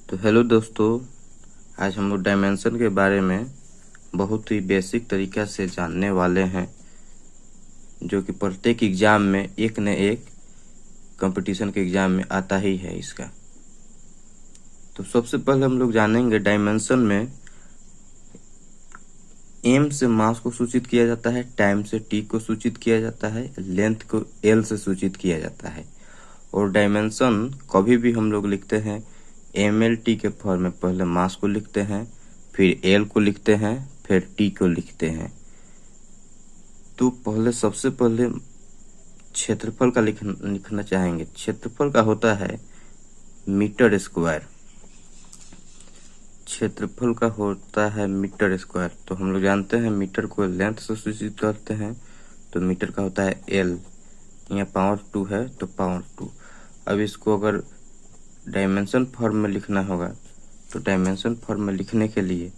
तो हेलो दोस्तों, आज हम लोग डायमेंशन के बारे में बहुत ही बेसिक तरीका से जानने वाले हैं, जो कि प्रत्येक एग्जाम में एक न एक कंपटीशन के एग्जाम में आता ही है इसका। तो सबसे पहले हम लोग जानेंगे डायमेंशन में एम से मास को सूचित किया जाता है, टाइम से टी को सूचित किया जाता है, लेंथ को एल से सूचित किया जाता है। और डायमेंशन कभी भी हम लोग लिखते हैं एम एल टी के फॉर्म में। पहले मास को लिखते हैं, फिर एल को लिखते हैं, फिर टी को लिखते हैं। तो सबसे पहले क्षेत्रफल का लिखना चाहेंगे। क्षेत्रफल का होता है मीटर स्क्वायर। क्षेत्रफल का होता है मीटर स्क्वायर। तो हम लोग जानते हैं मीटर को लेंथ से सूचित करते हैं, तो मीटर का होता है एल। यहाँ पावर 2 है तो पावर 2। अब इसको अगर डायमेंशन फॉर्म में लिखना होगा, तो डायमेंशन फॉर्म में लिखने के लिए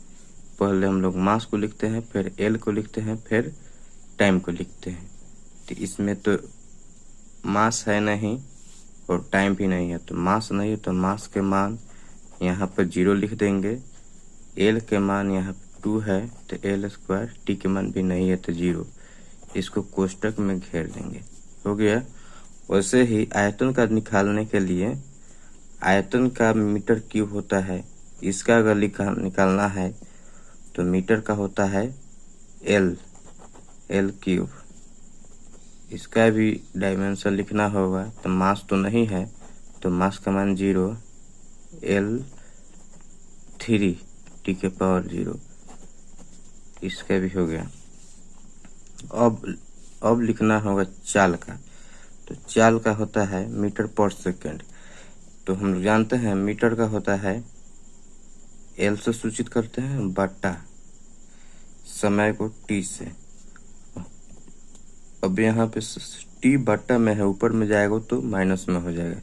पहले हम लोग मास को लिखते हैं, फिर एल को लिखते हैं, फिर टाइम को लिखते हैं। तो इसमें तो मास है नहीं और टाइम भी नहीं है, तो मास नहीं है तो मास के मान यहाँ पर 0 लिख देंगे। एल के मान यहाँ 2 है तो एल स्क्वायर, टी के मान भी नहीं है तो 0। इसको कोष्टक में घेर देंगे, हो गया। वैसे ही आयतन का निकालने के लिए आयतन का मीटर क्यूब होता है, इसका अगर निकालना है तो मीटर का होता है एल क्यूब। इसका भी डायमेंशन लिखना होगा, तो मास तो नहीं है तो मास का मान 0, एल 3 टी के पावर 0। इसका भी हो गया। अब लिखना होगा चाल का। तो चाल का होता है मीटर पर सेकेंड। तो हम लोग जानते हैं मीटर का होता है एल से सूचित करते हैं बटा समय को टी से। अब यहाँ पे टी बटा में है, ऊपर में जाएगा तो माइनस में हो जाएगा।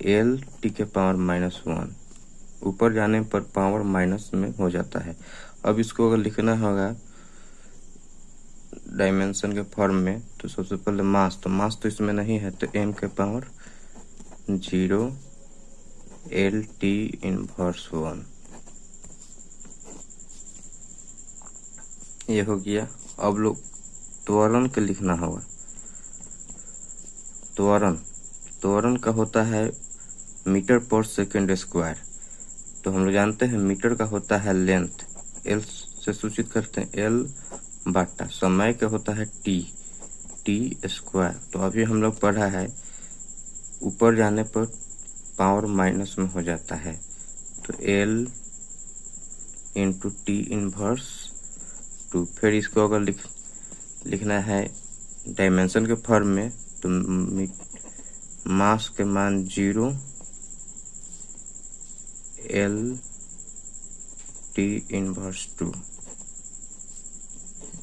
एल टी के पावर -1, ऊपर जाने पर पावर माइनस में हो जाता है। अब इसको अगर लिखना होगा डायमेंशन के फॉर्म में, तो सबसे पहले मास, तो मास तो इसमें नहीं है तो m के पावर 0 एल टी इनवर्स 1, ये हो गया। अब लोग त्वरण के लिखना होगा। त्वरण का होता है मीटर पर सेकेंड स्क्वायर। तो हम लोग जानते हैं मीटर का होता है लेंथ, एल से सूचित करते हैं एल बटा समय का होता है टी स्क्वायर। तो अभी हम लोग पढ़ा है ऊपर जाने पर पावर माइनस में हो जाता है, तो एल इंटू टी इनवर्स 2। फिर इसको अगर लिखना है डायमेंशन के फॉर्म में, तो मास के मान 0 एल टी इनवर्स 2,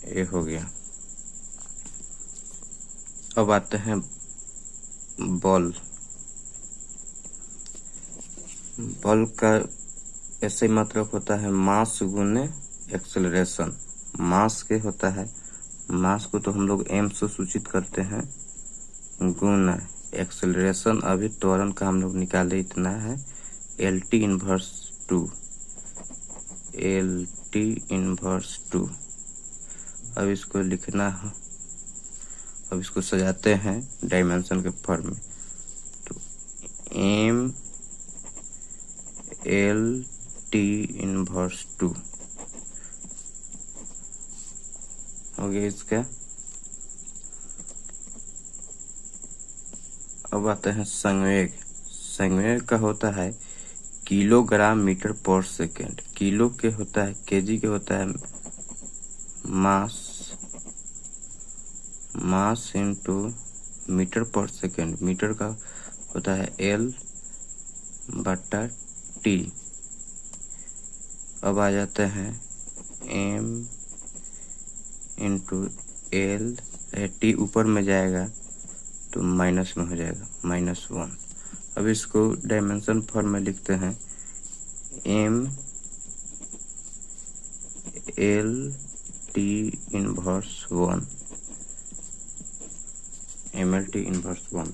ये हो गया। अब आते हैं बल का ऐसे मतलब होता है मास गुने एक्सेलरेशन। मास के होता है, मास को तो हम लोग m से सूचित करते हैं गुना एक्सेलरेशन। अभी त्वरण का हम लोग निकाले इतना है L T inverse 2, L T inverse 2। अब इसको लिखना है, अब इसको सजाते हैं डायमेंशन के फॉर्म में। तो एम एल टी इनवर्स 2 हो गया इसका। अब आते हैं संवेग का होता है किलोग्राम मीटर पर सेकेंड। किलो के होता है, केजी के होता है मास इंटू मीटर पर सेकेंड। मीटर का होता है एल बटा टी। अब आ जाते हैं एम इंटू एल, टी ऊपर में जाएगा तो माइनस में हो जाएगा -1। अब इसको डायमेंशन फॉर्म में लिखते हैं M L T inverse 1, M L T inverse 1।